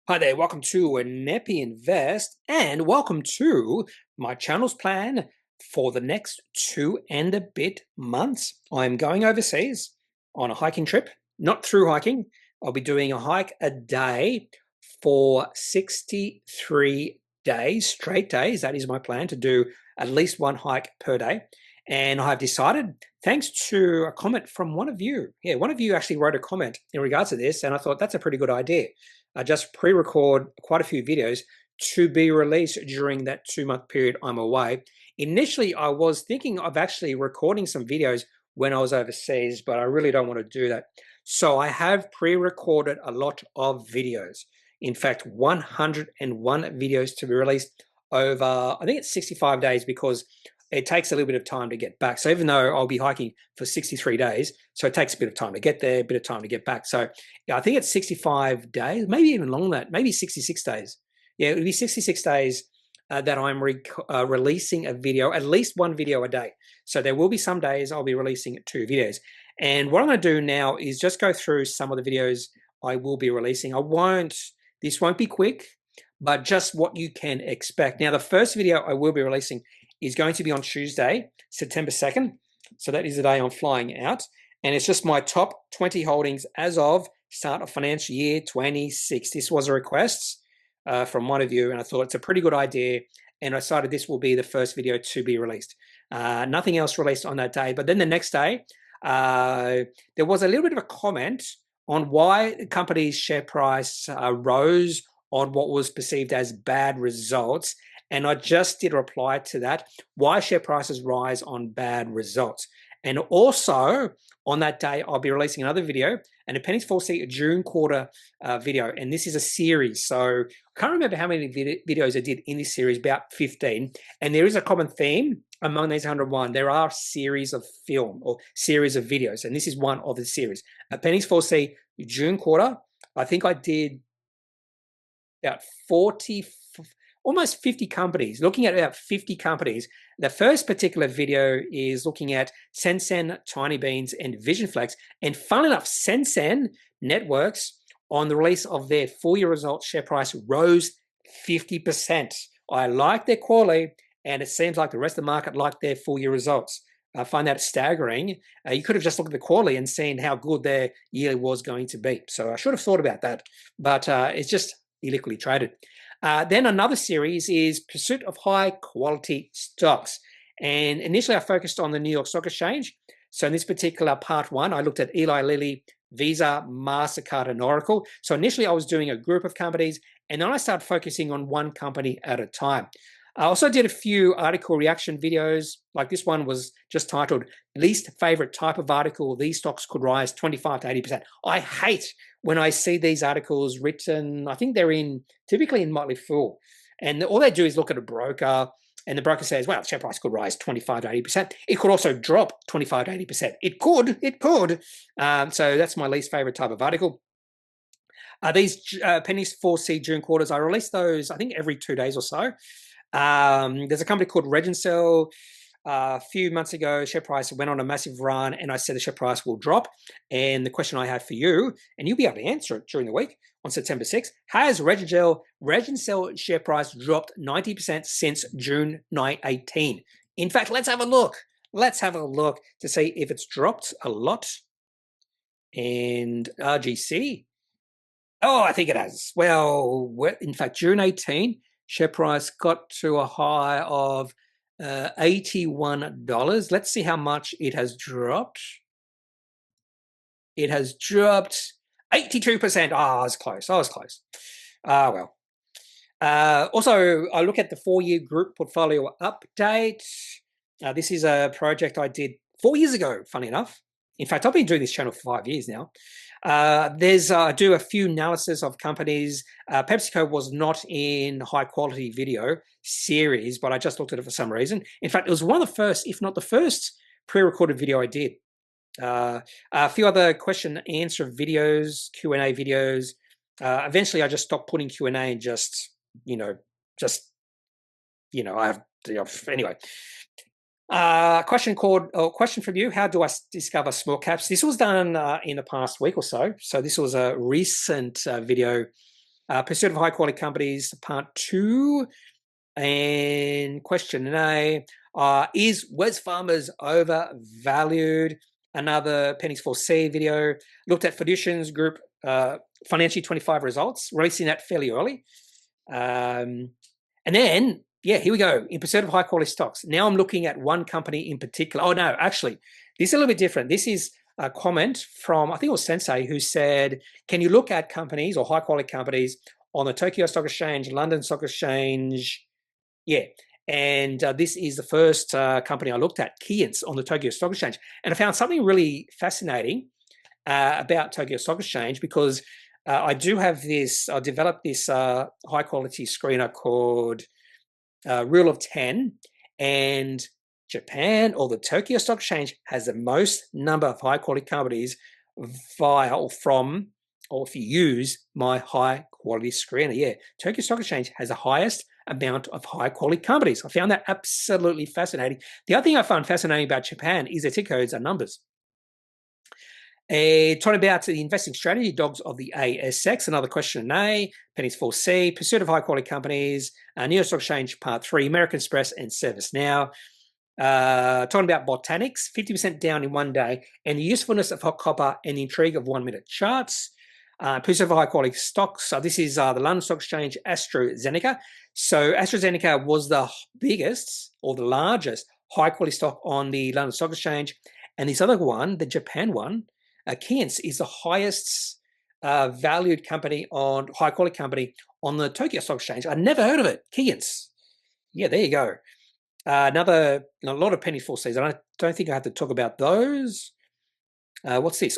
Hi there, welcome to Kneppy Invest, and welcome to my channel's plan for the next 2 and a bit months. I'm going overseas on a hiking trip, not through hiking. I'll be doing a hike a day for 63 days, straight days. That is my plan, to do at least one hike per day. And I've decided, thanks to a comment from one of you. Yeah, one of you actually wrote a comment in regards to this, and I thought that's a pretty good idea. I just pre-record quite a few videos to be released during that 2 month period I'm away. Initially, I was thinking of actually recording some videos when I was overseas, but I really don't want to do that. So I have pre-recorded a lot of videos. In fact, 101 videos to be released over, I think it's 65 days, because it takes a little bit of time to get back. So even though I'll be hiking for 63 days, so it takes a bit of time to get there, a bit of time to get back. So yeah, I think it's 65 days, maybe even longer than that, maybe 66 days. Yeah, it would be 66 days that I'm releasing a video, at least one video a day. So there will be some days I'll be releasing 2 videos. And what I'm going to do now is just go through some of the videos I will be releasing. This won't be quick, but just what you can expect. Now, the first video I will be releasing is going to be on Tuesday, September 2nd. So that is the day I'm flying out. And it's just my top 20 holdings as of start of financial year 26. This was a request from one of you, and I thought it's a pretty good idea. And I decided this will be the first video to be released. Nothing else released on that day. But then the next day, there was a little bit of a comment on why the company's share price rose on what was perceived as bad results. And I just did a reply to that, why share prices rise on bad results. And also on that day, I'll be releasing another video, an Appendix 4C June quarter video. And this is a series. So I can't remember how many videos I did in this series, about 15. And there is a common theme among these 101. There are series of film or series of videos. And this is one of the series. Appendix 4C June quarter, I think I did about 40, almost 50 companies, looking at about 50 companies. The first particular video is looking at Sensen, Tiny Beans, and Vision Flex. And funnily enough, Sensen Networks, on the release of their full-year results, share price rose 50%. I like their quality, and it seems like the rest of the market liked their full-year results. I find that staggering. You could have just looked at the quarterly and seen how good their year was going to be. So I should have thought about that, but it's just illiquidly traded. Then another series is Pursuit of High Quality Stocks. And initially I focused on the New York Stock Exchange. So in this particular part one, I looked at Eli Lilly, Visa, MasterCard, and Oracle. So initially I was doing a group of companies, and then I started focusing on one company at a time. I also did a few article reaction videos, like this one was just titled Least Favorite Type of Article, These Stocks Could Rise 25 to 80%. I hate when I see these articles written, I think they're typically in Motley Fool, and all they do is look at a broker, and the broker says, well, share price could rise 25 to 80%. It could also drop 25 to 80%. It could. So that's my least favorite type of article. These Appendix 4C June quarters, I release those, I think, every 2 days or so. There's a company called Regencell. A few months ago, share price went on a massive run, and I said the share price will drop. And the question I have for you, and you'll be able to answer it during the week on September 6th, has Regencell share price dropped 90% since June 2018? In fact, let's have a look. Let's have a look to see if it's dropped a lot. And RGC, oh, I think it has. Well, in fact, June 18, share price got to a high of $81. Let's see how much it has dropped. It has dropped 82%. I was close. Well. Also, I look at the 4-year group portfolio update. This is a project I did 4 years ago, funny enough. In fact, I've been doing this channel for 5 years now. I do a few analysis of companies. PepsiCo was not in high quality video series, but I just looked at it for some reason. In fact, it was one of the first, if not the first, pre-recorded video I did. A few other question answer videos, Q&A videos. Eventually I just stopped putting Q&A and anyway. Question from you: how do I discover small caps? This was done in the past week or so. So this was a recent video Pursuit of high quality companies, part 2. And question A, is Wesfarmers overvalued? Another Pennies for C video. Looked at Fiducians Group financial 25 results, releasing that fairly early. And then, yeah, here we go. In pursuit of high quality stocks. Now I'm looking at one company in particular. Oh, no, actually, this is a little bit different. This is a comment from, I think it was Sensei, who said, can you look at companies or high quality companies on the Tokyo Stock Exchange, London Stock Exchange? Yeah. And this is the first company I looked at, Keyence, on the Tokyo Stock Exchange. And I found something really fascinating about Tokyo Stock Exchange, because I do have this, I developed this high quality screener called Rule of 10, and Japan, or the Tokyo Stock Exchange, has the most number of high quality companies via or from, or if you use my high quality screener. Yeah, Tokyo Stock Exchange has the highest amount of high quality companies. I found that absolutely fascinating. The other thing I found fascinating about Japan is their ticker codes and numbers. Talking about the investing strategy dogs of the ASX, another question A, Pennies for C, pursuit of high quality companies, New York Stock Exchange part 3, American Express and ServiceNow. Talking about Botanics, 50% down in one day, and the usefulness of hot copper and the intrigue of 1 minute charts. Pursuit of high quality stocks. So this is the London Stock Exchange, AstraZeneca. So AstraZeneca was the biggest or the largest high quality stock on the London Stock Exchange. And this other one, the Japan one, Keyence, is the highest valued company on high quality company on the Tokyo Stock Exchange. I'd never heard of it. Keyence. Yeah, there you go. A lot of penny for C's. I don't think I have to talk about those. What's this?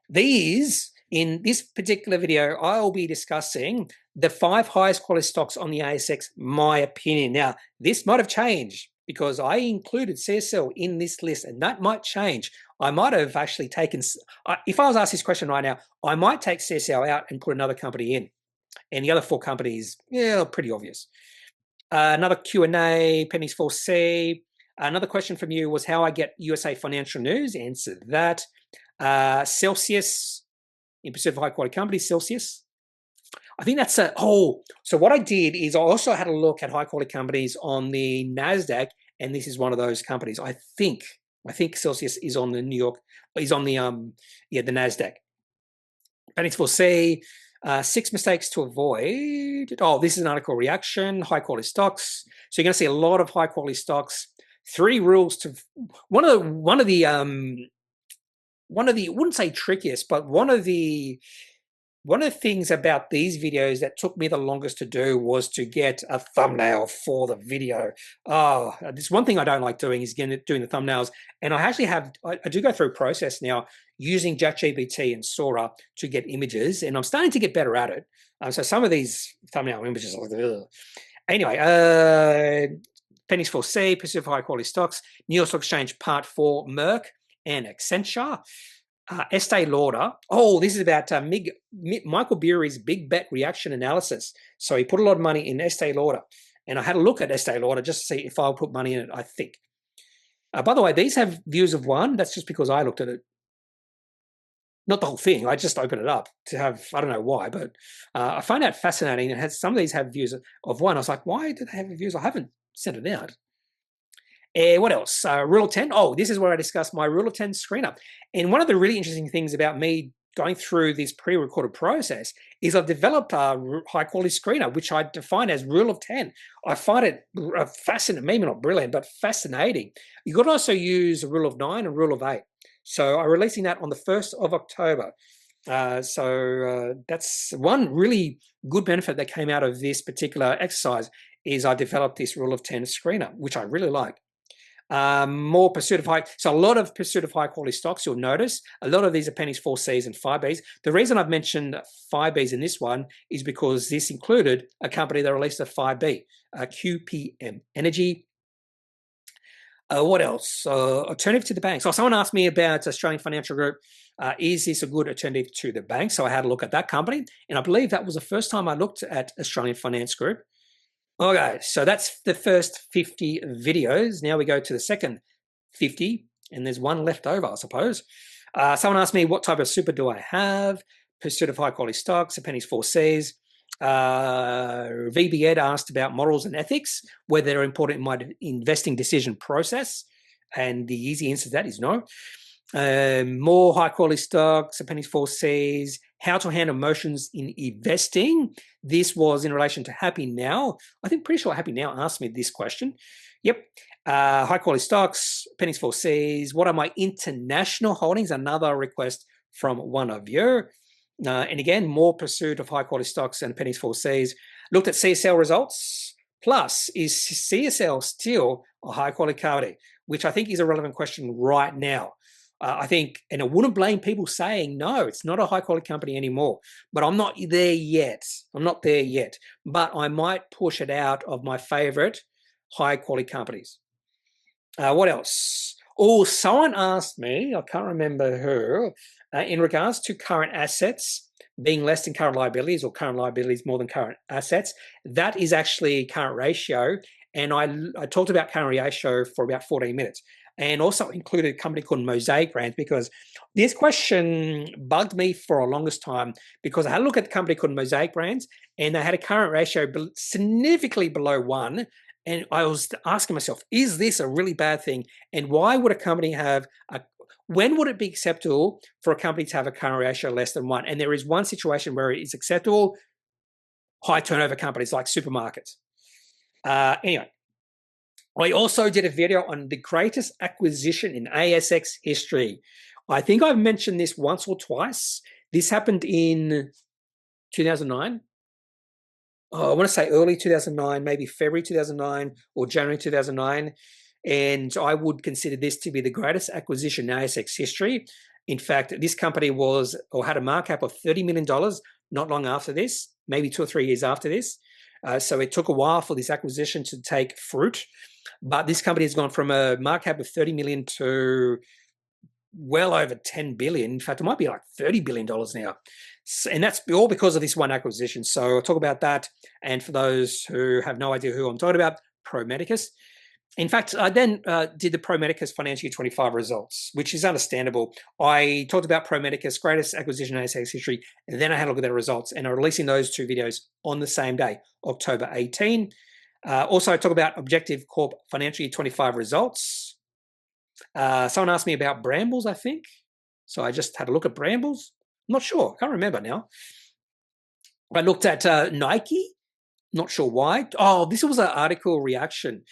These, in this particular video, I'll be discussing the 5 highest quality stocks on the ASX, my opinion. Now, this might have changed because I included CSL in this list, and that might change. I might have actually taken, if I was asked this question right now, I might take CSL out and put another company in. And the other 4 companies, yeah, pretty obvious. Another Q&A, Pennies for C. Another question from you was how I get USA financial news. Answer that. Celsius, in pursuit of high quality companies, Celsius. I think that's so what I did is I also had a look at high quality companies on the NASDAQ, and this is one of those companies. I think Celsius is on the New York, is on the the NASDAQ. Pennies for C. 6 mistakes to avoid. Oh, this is an article reaction, high quality stocks. So you're going to see a lot of high quality stocks. 3 rules to one of the I wouldn't say trickiest, but one of the things about these videos that took me the longest to do was to get a thumbnail for the video. Oh, this one thing I don't like doing is doing the thumbnails. And I actually I do go through a process now using ChatGPT and Sora to get images, and I'm starting to get better at it. So some of these thumbnail images are like, ugh. Anyway, Pennies for C, pursuit of high quality stocks, New York Stock Exchange part 4, Merck and Accenture. Estee Lauder. Oh, this is about Michael Burry's big bet reaction analysis. So he put a lot of money in Estee Lauder, and I had a look at Estee Lauder just to see if I'll put money in it. I think. By the way, these have views of 1. That's just because I looked at it. Not the whole thing. I just opened it up to have. I don't know why, but I find that fascinating. It has some of these have views of 1. I was like, why do they have views? I haven't sent it out. What else? Rule of 10. Oh, this is where I discuss my Rule of 10 screener. And one of the really interesting things about me going through this pre-recorded process is I've developed a high-quality screener, which I define as Rule of 10. I find it fascinating, maybe not brilliant, but fascinating. You could also use a Rule of 9 and Rule of 8. So I'm releasing that on the 1st of October. So that's one really good benefit that came out of this particular exercise is I developed this Rule of 10 screener, which I really like. More pursuit of so a lot of pursuit of high quality stocks, you'll notice a lot of these are pennies 4Cs and 5Bs. The reason I've mentioned 5Bs in this one is because this included a company that released a 5B, QPM Energy. What else? Alternative to the bank. So someone asked me about Australian Financial Group. Is this a good alternative to the bank? So I had a look at that company, and I believe that was the first time I looked at Australian Finance Group. Okay, so that's the first 50 videos. Now we go to the second 50, and there's one left over, I suppose. Someone asked me, what type of super do I have? pursuit of high quality stocks, Appendix 4Cs. VB Ed asked about morals and ethics, whether they're important in my investing decision process. And the easy answer to that is no. More high quality stocks, Appendix 4Cs, how to handle emotions in investing. This was in relation to Happy Now. I think pretty sure Happy Now asked me this question. Yep. High quality stocks, Appendix 4Cs. What are my international holdings? Another request from one of you. And again, more pursuit of high quality stocks and Appendix 4Cs. Looked at CSL results. Plus, is CSL still a high quality company? Which I think is a relevant question right now. I think, and I wouldn't blame people saying, no, it's not a high quality company anymore, but I'm not there yet. I'm not there yet, but I might push it out of my favorite high quality companies. What else? Oh, someone asked me, I can't remember who, in regards to current assets being less than current liabilities or current liabilities more than current assets. That is actually current ratio. And I talked about current ratio for about 14 minutes. And also included a company called Mosaic Brands, because this question bugged me for a longest time, because I had a look at the company called Mosaic Brands and they had a current ratio significantly below 1. And I was asking myself, is this a really bad thing? And why would a company have when would it be acceptable for a company to have a current ratio less than 1? And there is one situation where it is acceptable: high turnover companies like supermarkets. Anyway, I also did a video on the greatest acquisition in ASX history. I think I've mentioned this once or twice. This happened in 2009. I want to say early 2009, maybe February 2009 or January 2009. And I would consider this to be the greatest acquisition in ASX history. In fact, this company had a markup cap of $30 million not long after this, maybe 2 or 3 years after this. So it took a while for this acquisition to take fruit. But this company has gone from a market cap of 30 million to well over 10 billion. In fact, it might be like $30 billion now. And that's all because of this one acquisition. So I'll talk about that. And for those who have no idea who I'm talking about, Pro Medicus. In fact, I then did the Pro Medicus financial year 25 results, which is understandable. I talked about Pro Medicus, greatest acquisition in ASX history, and then I had a look at their results, and I'm releasing those 2 videos on the same day, October 18. Also, I talk about Objective Corp financial year 25 results. Someone asked me about Brambles, I think. So I just had a look at Brambles. I'm not sure. I can't remember now. I looked at Nike. Not sure why. Oh, this was an article reaction.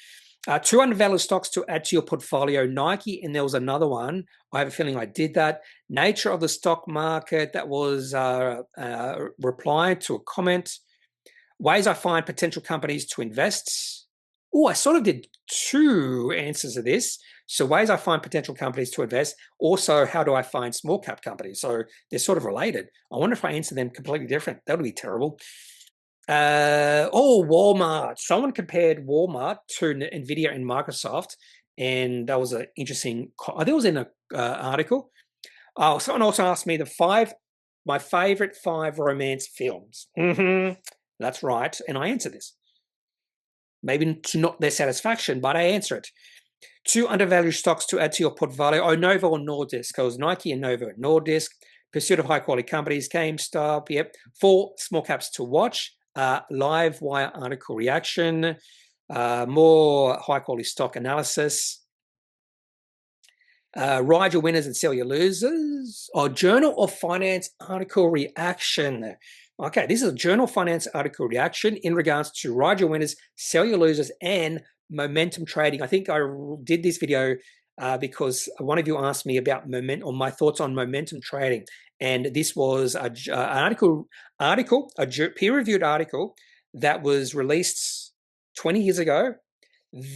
2 undervalued stocks to add to your portfolio, Nike, and there was another one. I have a feeling I did that. Nature of the stock market, that was reply to a comment. Ways I find potential companies to invest. Oh, I sort of did 2 answers to this. So ways I find potential companies to invest. Also, how do I find small cap companies? So they're sort of related. I wonder if I answer them completely different. That would be terrible. Walmart. Someone compared Walmart to Nvidia and Microsoft, and that was an interesting. I think it was in an article. Someone also asked me my favorite 5 romance films. That's right, and I answer this. Maybe to not their satisfaction, but I answer it. 2 undervalued stocks to add to your portfolio. Novo or Nordisk. It was Nike and Novo. Nordisk. Pursuit of high quality companies. GameStop. Yep. 4 small caps to watch. Live wire article reaction, more high quality stock analysis, ride your winners and sell your losers, or Journal of Finance article reaction. Okay, this is a Journal of Finance article reaction in regards to ride your winners, sell your losers, and momentum trading. I think I did this video because one of you asked me about my thoughts on momentum trading. And this was an article, a peer-reviewed article that was released 20 years ago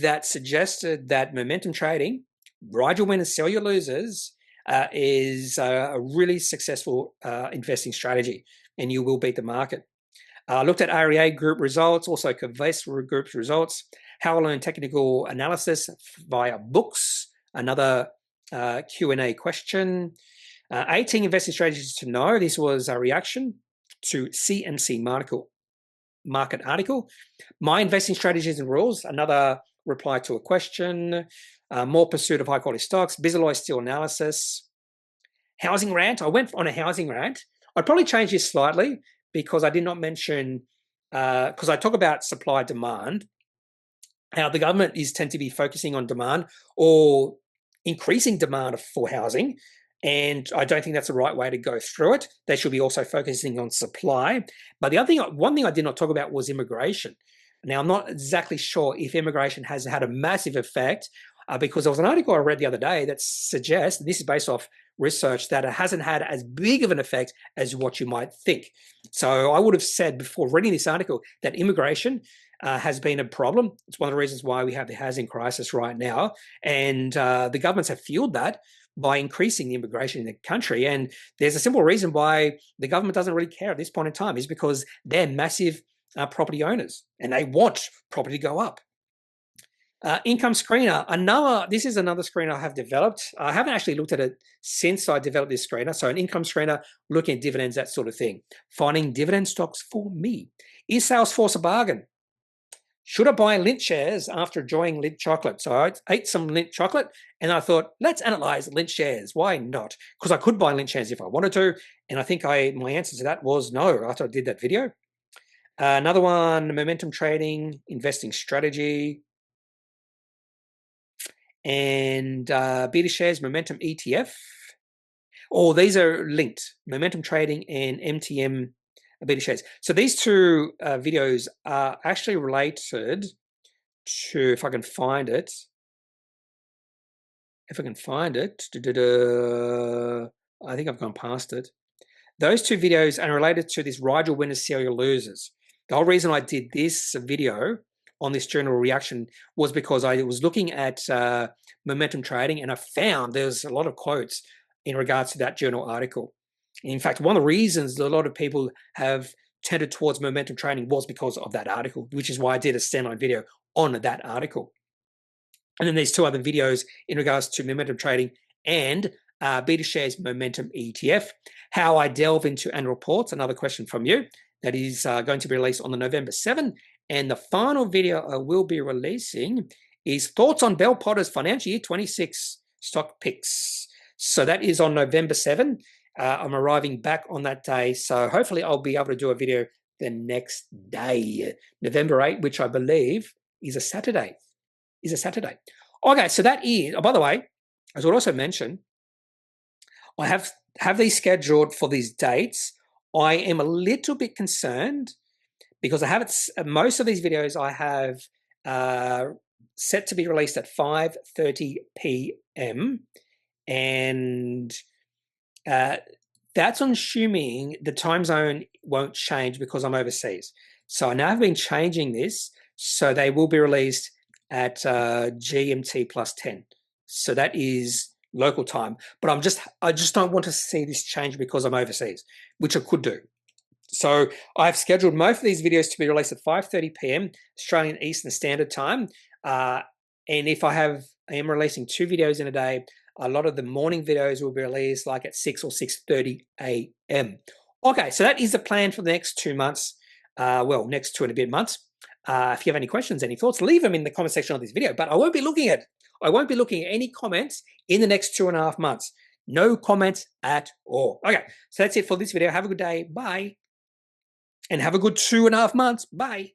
that suggested that momentum trading, ride your winners, sell your losers, is a really successful investing strategy, and you will beat the market. Looked at REA Group results, also Covestro Group's results, how I learn technical analysis via books, another Q&A question. 18 investing strategies to know. This was a reaction to CMC market article. My investing strategies and rules, another reply to a question. More pursuit of high quality stocks. Bisalloy steel analysis. Housing rant. I went on a housing rant. I'd probably change this slightly because I did not mention, because I talk about supply demand, how the government tend to be focusing on demand or increasing demand for housing. And I don't think that's the right way to go through it. They should be also focusing on supply. But one thing I did not talk about was immigration. Now, I'm not exactly sure if immigration has had a massive effect because there was an article I read the other day that suggests, and this is based off research, that it hasn't had as big of an effect as what you might think. So I would have said before reading this article that immigration has been a problem. It's one of the reasons why we have the housing crisis right now. And the governments have fueled that by increasing the immigration in the country. And there's a simple reason why the government doesn't really care at this point in time, is because they're massive property owners and they want property to go up. Income screener. This is another screener I have developed. I haven't actually looked at it since I developed this screener. So an income screener, looking at dividends, that sort of thing. Finding dividend stocks for me. Is Salesforce a bargain? Should I buy Lindt shares after enjoying Lindt chocolate? So I ate some Lindt chocolate and I thought, let's analyze Lindt shares. Why not? Because I could buy Lindt shares if I wanted to. And I think my answer to that was no after I did that video. Another one, momentum trading, investing strategy. And beta shares, momentum ETF. Oh, these are linked. Momentum trading and MTM beta shares. So these two videos are actually related to, if I can find it. I think I've gone past it. Those two videos are related to this Rigel winners, serial losers. The whole reason I did this video on this journal reaction was because I was looking at momentum trading and I found there's a lot of quotes in regards to that journal article. In fact, one of the reasons that a lot of people have tended towards momentum trading was because of that article, which is why I did a standalone video on that article. And then there's two other videos in regards to momentum trading and beta shares momentum ETF, how I delve into annual reports, another question from you, that is going to be released on the November 7. And the final video I will be releasing is thoughts on Bell Potter's financial year 26 stock picks. So that is on November 7. I'm arriving back on that day. So hopefully I'll be able to do a video the next day, November 8, which I believe is a Saturday. Okay, so that is, oh, by the way, as I also mentioned, I have these scheduled for these dates. I am a little bit concerned because I have it, most of these videos I have set to be released at 5:30 p.m. and that's assuming the time zone won't change because I'm overseas. So I now have been changing this, so they will be released at GMT plus 10. So that is local time. But I just don't want to see this change because I'm overseas, which I could do. So I've scheduled most of these videos to be released at 5:30 p.m. Australian Eastern Standard Time. And if I am releasing 2 videos in a day, a lot of the morning videos will be released like at 6 or 6:30 a.m. Okay, so that is the plan for the next 2 months. Next 2 and a bit months. If you have any questions, any thoughts, leave them in the comment section of this video. But I won't be looking at any comments in the next 2.5 months. No comments at all. Okay, so that's it for this video. Have a good day. Bye. And have a good 2.5 months. Bye.